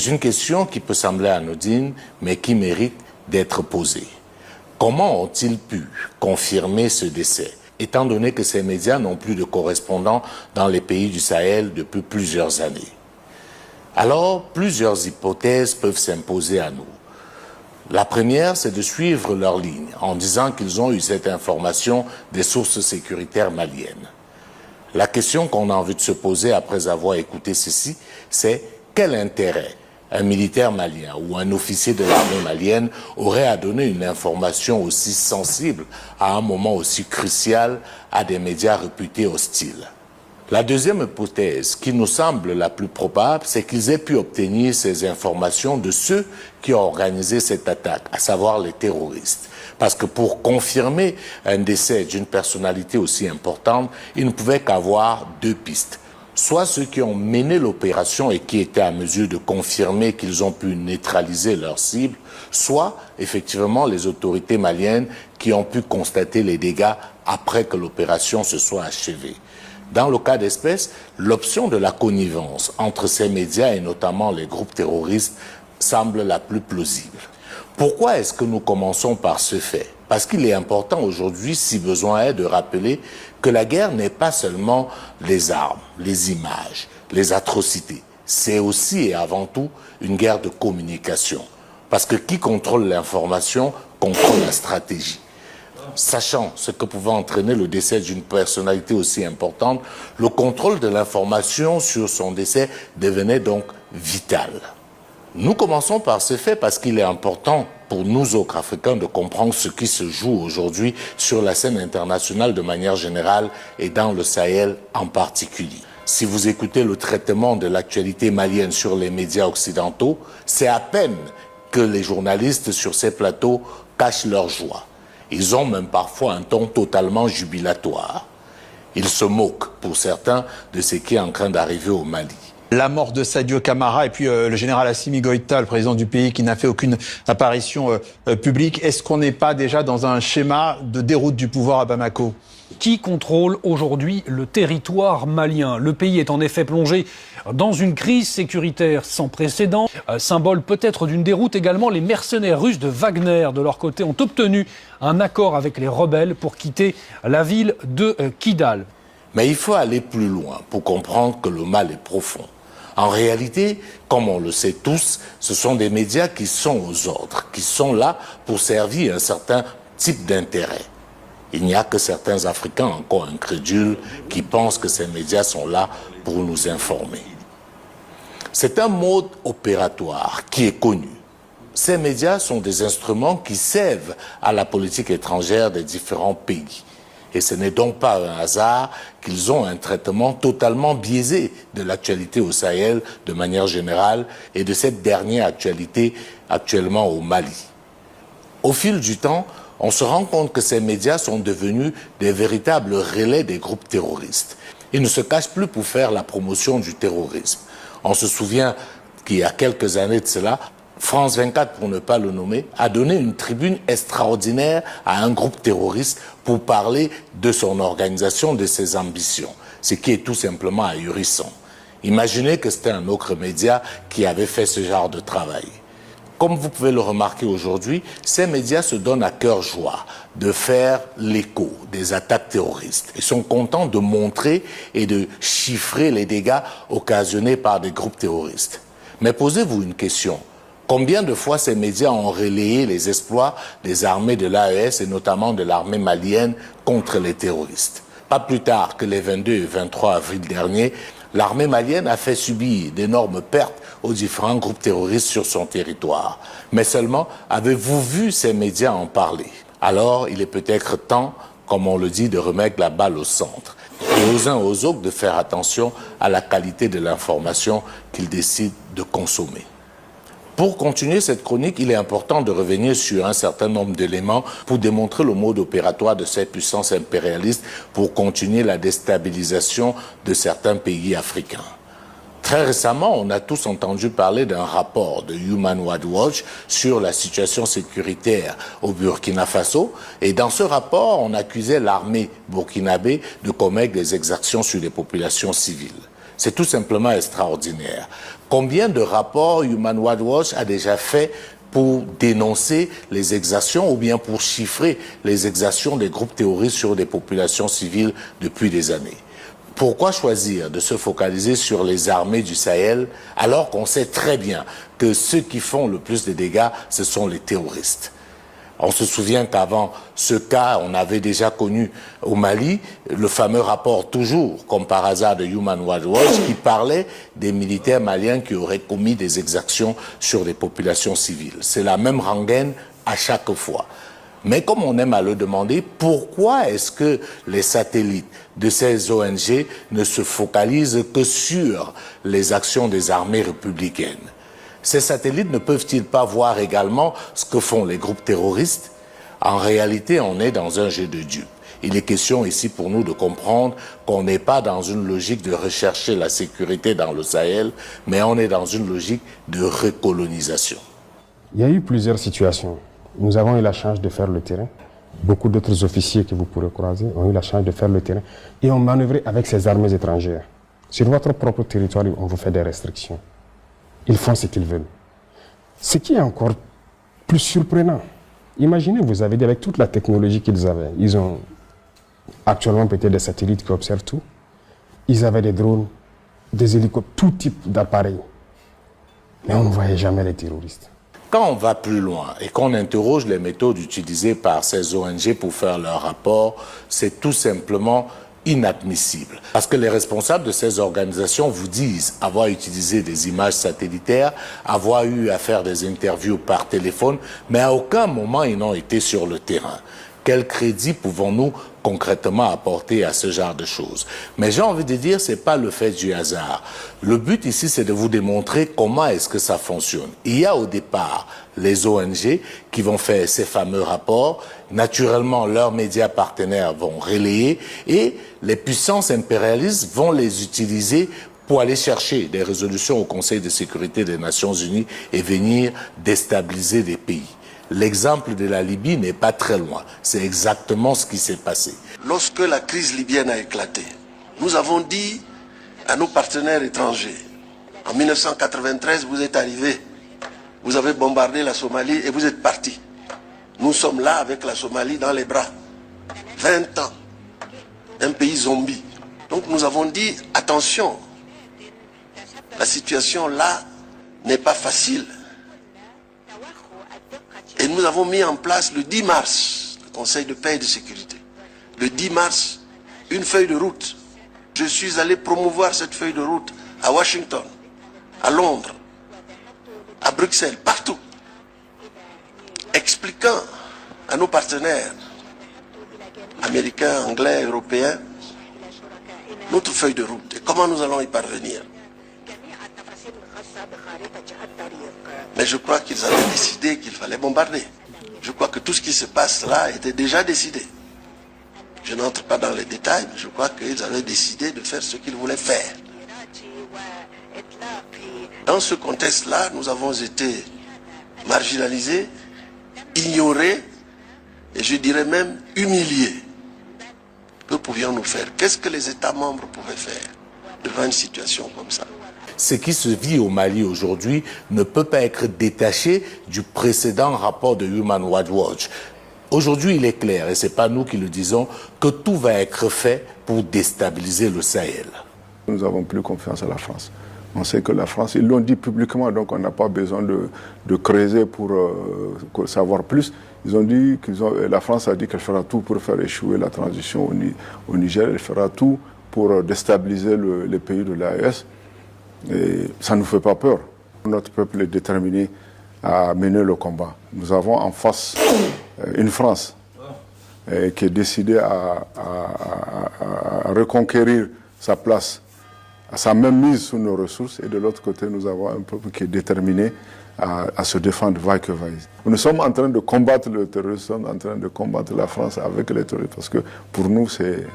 C'est une question qui peut sembler anodine, mais qui mérite d'être posée. Comment ont-ils pu confirmer ce décès, étant donné que ces médias n'ont plus de correspondants dans les pays du Sahel depuis plusieurs années? Alors, plusieurs hypothèses peuvent s'imposer à nous. La première, c'est de suivre leur ligne, en disant qu'ils ont eu cette information des sources sécuritaires maliennes. La question qu'on a envie de se poser après avoir écouté ceci, c'est quel intérêt un militaire malien ou un officier de l'armée malienne aurait à donner une information aussi sensible à un moment aussi crucial à des médias réputés hostiles. La deuxième hypothèse, qui nous semble la plus probable, c'est qu'ils aient pu obtenir ces informations de ceux qui ont organisé cette attaque, à savoir les terroristes. Parce que pour confirmer un décès d'une personnalité aussi importante, il ne pouvait qu'avoir deux pistes. Soit ceux qui ont mené l'opération et qui étaient à mesure de confirmer qu'ils ont pu neutraliser leur cible, soit effectivement les autorités maliennes qui ont pu constater les dégâts après que l'opération se soit achevée. Dans le cas d'espèce, l'option de la connivence entre ces médias et notamment les groupes terroristes semble la plus plausible. Pourquoi est-ce que nous commençons par ce fait? Parce qu'il est important aujourd'hui, si besoin est, de rappeler que la guerre n'est pas seulement les armes, les images, les atrocités. C'est aussi et avant tout une guerre de communication. Parce que qui contrôle l'information contrôle la stratégie. Sachant ce que pouvait entraîner le décès d'une personnalité aussi importante, le contrôle de l'information sur son décès devenait donc vital. Nous commençons par ce fait parce qu'il est important pour nous autres Africains de comprendre ce qui se joue aujourd'hui sur la scène internationale de manière générale et dans le Sahel en particulier. Si vous écoutez le traitement de l'actualité malienne sur les médias occidentaux, c'est à peine que les journalistes sur ces plateaux cachent leur joie. Ils ont même parfois un ton totalement jubilatoire. Ils se moquent, pour certains, de ce qui est en train d'arriver au Mali. La mort de Sadio Camara et puis le général Assimi Goïta, le président du pays, qui n'a fait aucune apparition publique. Est-ce qu'on n'est pas déjà dans un schéma de déroute du pouvoir à Bamako ? Qui contrôle aujourd'hui le territoire malien? Le pays est en effet plongé dans une crise sécuritaire sans précédent. Symbole peut-être d'une déroute également, les mercenaires russes de Wagner, de leur côté, ont obtenu un accord avec les rebelles pour quitter la ville de Kidal. Mais il faut aller plus loin pour comprendre que le mal est profond. En réalité, comme on le sait tous, ce sont des médias qui sont aux ordres, qui sont là pour servir un certain type d'intérêt. Il n'y a que certains Africains encore incrédules qui pensent que ces médias sont là pour nous informer. C'est un mode opératoire qui est connu. Ces médias sont des instruments qui servent à la politique étrangère des différents pays. Et ce n'est donc pas un hasard qu'ils ont un traitement totalement biaisé de l'actualité au Sahel de manière générale et de cette dernière actualité actuellement au Mali. Au fil du temps, on se rend compte que ces médias sont devenus des véritables relais des groupes terroristes. Ils ne se cachent plus pour faire la promotion du terrorisme. On se souvient qu'il y a quelques années de cela, France 24, pour ne pas le nommer, a donné une tribune extraordinaire à un groupe terroriste pour parler de son organisation, de ses ambitions, ce qui est tout simplement ahurissant. Imaginez que c'était un autre média qui avait fait ce genre de travail. Comme vous pouvez le remarquer aujourd'hui, ces médias se donnent à cœur joie de faire l'écho des attaques terroristes. Ils sont contents de montrer et de chiffrer les dégâts occasionnés par des groupes terroristes. Mais posez-vous une question. Combien de fois ces médias ont relayé les exploits des armées de l'AES et notamment de l'armée malienne contre les terroristes? Pas plus tard que les 22 et 23 avril dernier, l'armée malienne a fait subir d'énormes pertes aux différents groupes terroristes sur son territoire. Mais seulement, avez-vous vu ces médias en parler? Alors, il est peut-être temps, comme on le dit, de remettre la balle au centre. Et aux uns aux autres de faire attention à la qualité de l'information qu'ils décident de consommer. Pour continuer cette chronique, il est important de revenir sur un certain nombre d'éléments pour démontrer le mode opératoire de cette puissance impérialiste pour continuer la déstabilisation de certains pays africains. Très récemment, on a tous entendu parler d'un rapport de Human Rights Watch sur la situation sécuritaire au Burkina Faso. Et dans ce rapport, on accusait l'armée burkinabé de commettre des exactions sur les populations civiles. C'est tout simplement extraordinaire. Combien de rapports Human Rights Watch a déjà fait pour dénoncer les exactions ou bien pour chiffrer les exactions des groupes terroristes sur des populations civiles depuis des années? Pourquoi choisir de se focaliser sur les armées du Sahel alors qu'on sait très bien que ceux qui font le plus de dégâts, ce sont les terroristes? On se souvient qu'avant ce cas, on avait déjà connu au Mali le fameux rapport, toujours comme par hasard, de Human Rights Watch qui parlait des militaires maliens qui auraient commis des exactions sur des populations civiles. C'est la même rengaine à chaque fois. Mais comme on aime à le demander, pourquoi est-ce que les satellites de ces ONG ne se focalisent que sur les actions des armées républicaines? Ces satellites ne peuvent-ils pas voir également ce que font les groupes terroristes? En réalité, on est dans un jeu de dupes. Il est question ici pour nous de comprendre qu'on n'est pas dans une logique de rechercher la sécurité dans le Sahel, mais on est dans une logique de recolonisation. Il y a eu plusieurs situations. Nous avons eu la chance de faire le terrain. Beaucoup d'autres officiers que vous pourrez croiser ont eu la chance de faire le terrain et ont manœuvré avec ces armées étrangères. Sur votre propre territoire, on vous fait des restrictions. Ils font ce qu'ils veulent. Ce qui est encore plus surprenant, imaginez, vous avez dit, avec toute la technologie qu'ils avaient, ils ont actuellement peut-être des satellites qui observent tout, ils avaient des drones, des hélicoptères, tout type d'appareils. Mais on ne voyait jamais les terroristes. Quand on va plus loin et qu'on interroge les méthodes utilisées par ces ONG pour faire leur rapport, c'est tout simplement inadmissible. Parce que les responsables de ces organisations vous disent avoir utilisé des images satellitaires, avoir eu à faire des interviews par téléphone, mais à aucun moment ils n'ont été sur le terrain. Quel crédit pouvons-nous concrètement apporter à ce genre de choses? Mais j'ai envie de dire, c'est pas le fait du hasard. Le but ici, c'est de vous démontrer comment est-ce que ça fonctionne. Il y a au départ les ONG qui vont faire ces fameux rapports. Naturellement, leurs médias partenaires vont relayer et les puissances impérialistes vont les utiliser pour aller chercher des résolutions au Conseil de sécurité des Nations Unies et venir déstabiliser des pays. L'exemple de la Libye n'est pas très loin. C'est exactement ce qui s'est passé. Lorsque la crise libyenne a éclaté, nous avons dit à nos partenaires étrangers, en 1993, vous êtes arrivés, vous avez bombardé la Somalie et vous êtes partis. Nous sommes là avec la Somalie dans les bras. 20 ans, un pays zombie. Donc nous avons dit, attention, la situation là n'est pas facile. Et nous avons mis en place le 10 mars, le Conseil de paix et de sécurité. Le 10 mars, une feuille de route. Je suis allé promouvoir cette feuille de route à Washington, à Londres, à Bruxelles, partout. Expliquant à nos partenaires, américains, anglais, européens, notre feuille de route et comment nous allons y parvenir. Mais je crois qu'ils avaient décidé qu'il fallait bombarder. Je crois que tout ce qui se passe là était déjà décidé. Je n'entre pas dans les détails, mais je crois qu'ils avaient décidé de faire ce qu'ils voulaient faire. Dans ce contexte-là, nous avons été marginalisés, ignorés, et je dirais même humiliés. Que pouvions-nous faire? Qu'est-ce que les États membres pouvaient faire devant une situation comme ça? Ce qui se vit au Mali aujourd'hui ne peut pas être détaché du précédent rapport de Human Rights Watch. Aujourd'hui, il est clair, et ce n'est pas nous qui le disons, que tout va être fait pour déstabiliser le Sahel. Nous n'avons plus confiance à la France. On sait que la France, ils l'ont dit publiquement, donc on n'a pas besoin de creuser pour savoir plus. Ils ont dit la France a dit qu'elle fera tout pour faire échouer la transition au Niger, elle fera tout pour déstabiliser les pays de l'AES. Et ça ne nous fait pas peur. Notre peuple est déterminé à mener le combat. Nous avons en face une France qui est décidée à reconquérir sa place, à sa même mise sur nos ressources. Et de l'autre côté, nous avons un peuple qui est déterminé à se défendre vaille que vaille. Nous sommes en train de combattre le terrorisme, nous sommes en train de combattre la France avec les terroristes. Parce que pour nous, c'est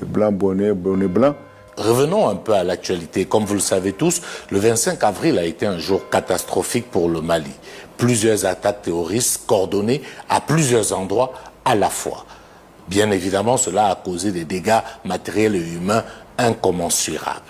blanc, bonnet, bonnet blanc. Revenons un peu à l'actualité. Comme vous le savez tous, le 25 avril a été un jour catastrophique pour le Mali. Plusieurs attaques terroristes coordonnées à plusieurs endroits à la fois. Bien évidemment, cela a causé des dégâts matériels et humains incommensurable.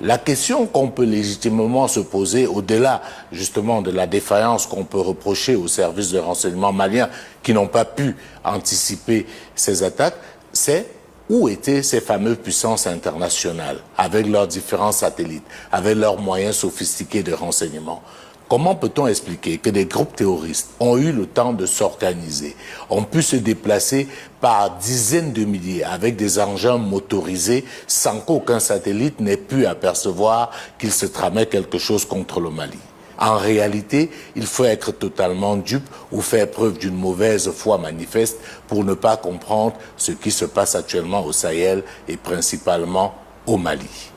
La question qu'on peut légitimement se poser, au-delà justement de la défaillance qu'on peut reprocher aux services de renseignement maliens qui n'ont pas pu anticiper ces attaques, c'est où étaient ces fameuses puissances internationales, avec leurs différents satellites, avec leurs moyens sophistiqués de renseignement? Comment peut-on expliquer que des groupes terroristes ont eu le temps de s'organiser, ont pu se déplacer par dizaines de milliers avec des engins motorisés sans qu'aucun satellite n'ait pu apercevoir qu'il se tramait quelque chose contre le Mali? En réalité, il faut être totalement dupe ou faire preuve d'une mauvaise foi manifeste pour ne pas comprendre ce qui se passe actuellement au Sahel et principalement au Mali.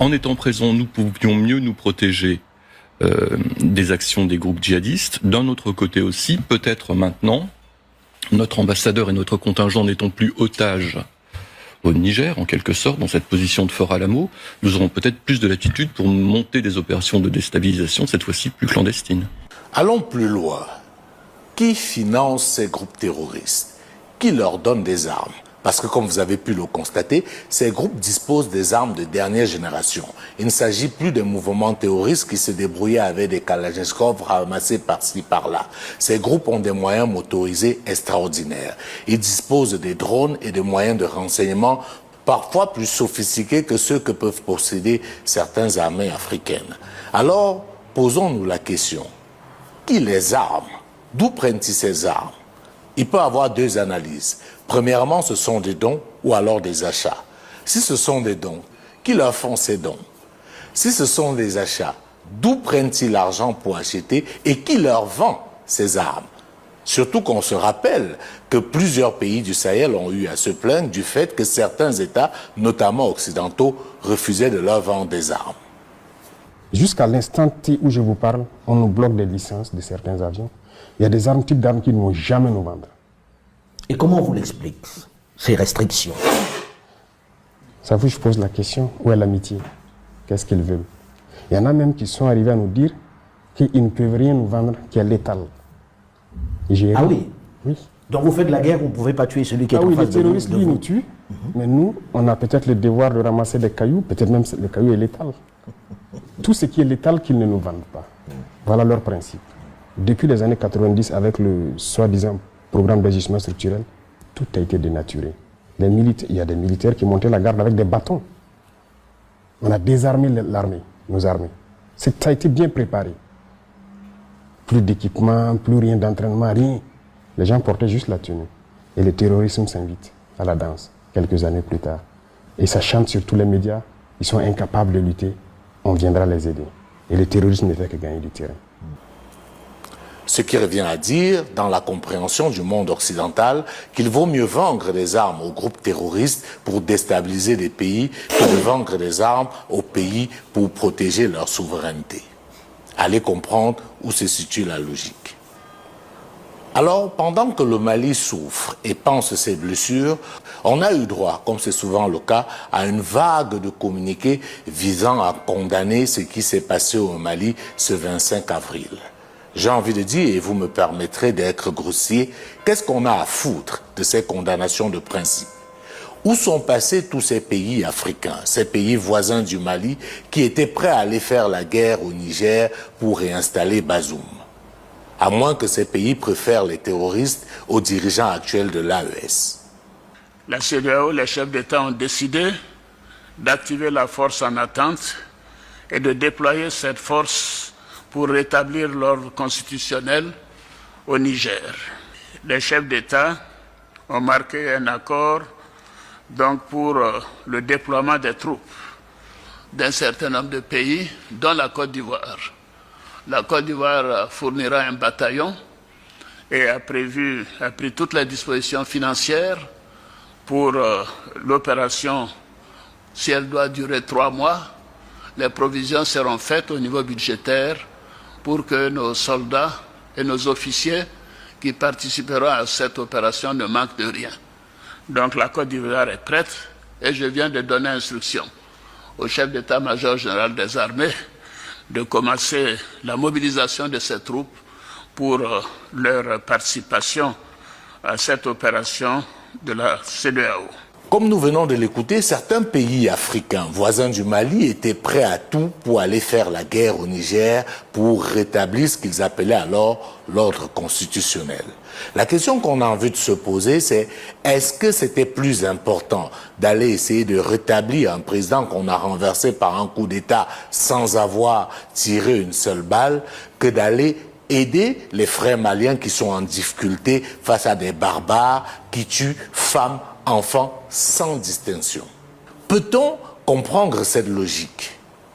En étant présents, nous pouvions mieux nous protéger des actions des groupes djihadistes. D'un autre côté aussi, peut-être maintenant, notre ambassadeur et notre contingent n'étant plus otages au Niger, en quelque sorte, dans cette position de Fort Alamo, nous aurons peut-être plus de latitude pour monter des opérations de déstabilisation, cette fois-ci plus clandestines. Allons plus loin. Qui finance ces groupes terroristes? Qui leur donne des armes? Parce que, comme vous avez pu le constater, ces groupes disposent des armes de dernière génération. Il ne s'agit plus de mouvements terroristes qui se débrouillaient avec des Kalachnikov ramassés par-ci, par-là. Ces groupes ont des moyens motorisés extraordinaires. Ils disposent des drones et des moyens de renseignement parfois plus sophistiqués que ceux que peuvent posséder certaines armées africaines. Alors, posons-nous la question. Qui les arme? D'où prennent-ils ces armes? Il peut y avoir deux analyses. Premièrement, ce sont des dons ou alors des achats. Si ce sont des dons, qui leur font ces dons? Si ce sont des achats, d'où prennent-ils l'argent pour acheter et qui leur vend ces armes? Surtout qu'on se rappelle que plusieurs pays du Sahel ont eu à se plaindre du fait que certains États, notamment occidentaux, refusaient de leur vendre des armes. Jusqu'à l'instant T où je vous parle, on nous bloque des licences de certains avions. Il y a des armes, types d'armes qu'ils ne vont jamais nous vendre. Et comment on vous l'explique, ces restrictions? Ça vous, je pose la question, où est l'amitié? Qu'est-ce qu'ils veulent? Il y en a même qui sont arrivés à nous dire qu'ils ne peuvent rien nous vendre qui est létal. Ah oui? Oui. Donc vous faites la guerre, vous ne pouvez pas tuer celui qui est en face de vous? Les terroristes, lui, nous tuent, mais nous, on a peut-être le devoir de ramasser des cailloux, peut-être même le caillou est létal. Tout ce qui est létal, qu'ils ne nous vendent pas. Voilà leur principe. Depuis les années 90, avec le soi-disant programme d'ajustement structurel, tout a été dénaturé. Il y a des militaires qui montaient la garde avec des bâtons. On a désarmé l'armée, nos armées. Ça a été bien préparé. Plus d'équipement, plus rien d'entraînement, rien. Les gens portaient juste la tenue. Et le terrorisme s'invite à la danse, quelques années plus tard. Et ça chante sur tous les médias. Ils sont incapables de lutter. On viendra les aider. Et le terrorisme ne fait que gagner du terrain. Ce qui revient à dire, dans la compréhension du monde occidental, qu'il vaut mieux vendre des armes aux groupes terroristes pour déstabiliser des pays que de vendre des armes aux pays pour protéger leur souveraineté. Allez comprendre où se situe la logique. Alors, pendant que le Mali souffre et pense ses blessures, on a eu droit, comme c'est souvent le cas, à une vague de communiqués visant à condamner ce qui s'est passé au Mali ce 25 avril. J'ai envie de dire, et vous me permettrez d'être grossier, qu'est-ce qu'on a à foutre de ces condamnations de principe? Où sont passés tous ces pays africains, ces pays voisins du Mali, qui étaient prêts à aller faire la guerre au Niger pour réinstaller Bazoum? À moins que ces pays préfèrent les terroristes aux dirigeants actuels de l'AES. La CEDEAO, les chefs d'État ont décidé d'activer la force en attente et de déployer cette force pour rétablir l'ordre constitutionnel au Niger. Les chefs d'État ont marqué un accord donc pour le déploiement des troupes d'un certain nombre de pays, dont la Côte d'Ivoire. La Côte d'Ivoire fournira un bataillon et a pris toutes les dispositions financières pour l'opération. Si elle doit durer 3 mois, les provisions seront faites au niveau budgétaire pour que nos soldats et nos officiers qui participeront à cette opération ne manquent de rien. Donc la Côte d'Ivoire est prête et je viens de donner instruction au chef d'état-major général des armées de commencer la mobilisation de ces troupes pour leur participation à cette opération de la CEDEAO. Comme nous venons de l'écouter, certains pays africains voisins du Mali étaient prêts à tout pour aller faire la guerre au Niger pour rétablir ce qu'ils appelaient alors l'ordre constitutionnel. La question qu'on a envie de se poser, c'est est-ce que c'était plus important d'aller essayer de rétablir un président qu'on a renversé par un coup d'État sans avoir tiré une seule balle que d'aller aider les frères maliens qui sont en difficulté face à des barbares qui tuent femmes, enfants sans distinction? Peut-on comprendre cette logique?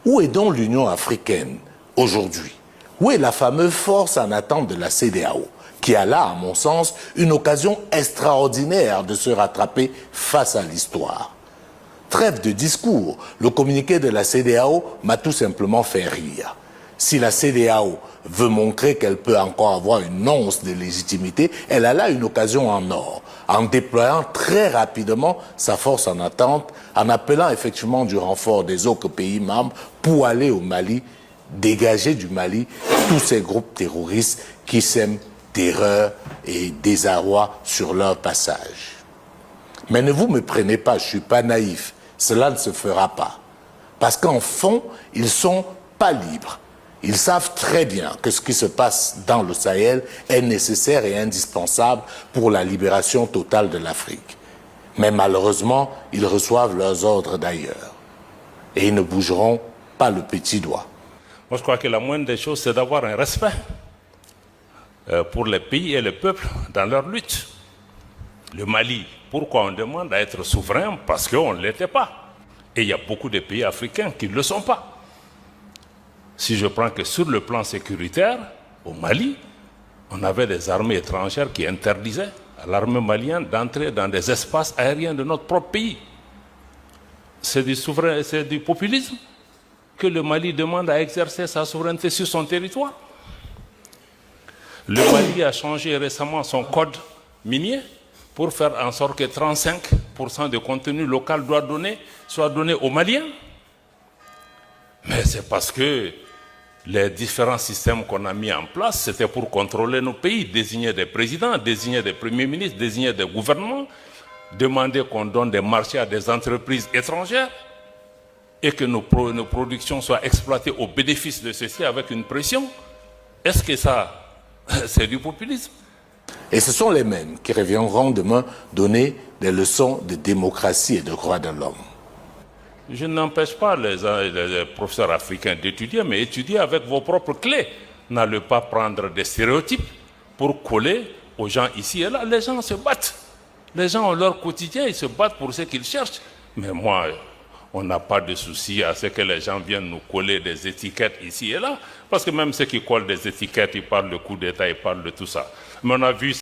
Où est donc l'Union africaine aujourd'hui? Où est la fameuse force en attente de la CEDEAO, qui a là, à mon sens, une occasion extraordinaire de se rattraper face à l'histoire? Trêve de discours, le communiqué de la CEDEAO m'a tout simplement fait rire. Si la CEDEAO veut montrer qu'elle peut encore avoir une once de légitimité, elle a là une occasion en or, en déployant très rapidement sa force en attente, en appelant effectivement du renfort des autres pays membres pour aller au Mali, dégager du Mali tous ces groupes terroristes qui sèment terreur et désarroi sur leur passage. Mais ne vous me prenez pas, je ne suis pas naïf, cela ne se fera pas. Parce qu'en fond, ils ne sont pas libres. Ils savent très bien que ce qui se passe dans le Sahel est nécessaire et indispensable pour la libération totale de l'Afrique. Mais malheureusement, ils reçoivent leurs ordres d'ailleurs. Et ils ne bougeront pas le petit doigt. Moi, je crois que la moindre des choses, c'est d'avoir un respect pour les pays et les peuples dans leur lutte. Le Mali, pourquoi on demande à être souverain? Parce qu'on ne l'était pas. Et il y a beaucoup de pays africains qui ne le sont pas. Si je prends que sur le plan sécuritaire, au Mali, on avait des armées étrangères qui interdisaient à l'armée malienne d'entrer dans des espaces aériens de notre propre pays. C'est du populisme que le Mali demande à exercer sa souveraineté sur son territoire. Le Mali a changé récemment son code minier pour faire en sorte que 35% de contenu local soit donné aux Maliens. Mais c'est parce que les différents systèmes qu'on a mis en place, c'était pour contrôler nos pays, désigner des présidents, désigner des premiers ministres, désigner des gouvernements, demander qu'on donne des marchés à des entreprises étrangères et que nos productions soient exploitées au bénéfice de ceci avec une pression. Est-ce que ça, c'est du populisme? Et ce sont les mêmes qui reviendront demain donner des leçons de démocratie et de droits de l'homme. Je n'empêche pas les professeurs africains d'étudier, mais étudier avec vos propres clés. N'allez pas prendre des stéréotypes pour coller aux gens ici et là. Les gens se battent. Les gens ont leur quotidien, ils se battent pour ce qu'ils cherchent. Mais moi, on n'a pas de souci à ce que les gens viennent nous coller des étiquettes ici et là. Parce que même ceux qui collent des étiquettes, ils parlent de coup d'État, ils parlent de tout ça. Mais on a vu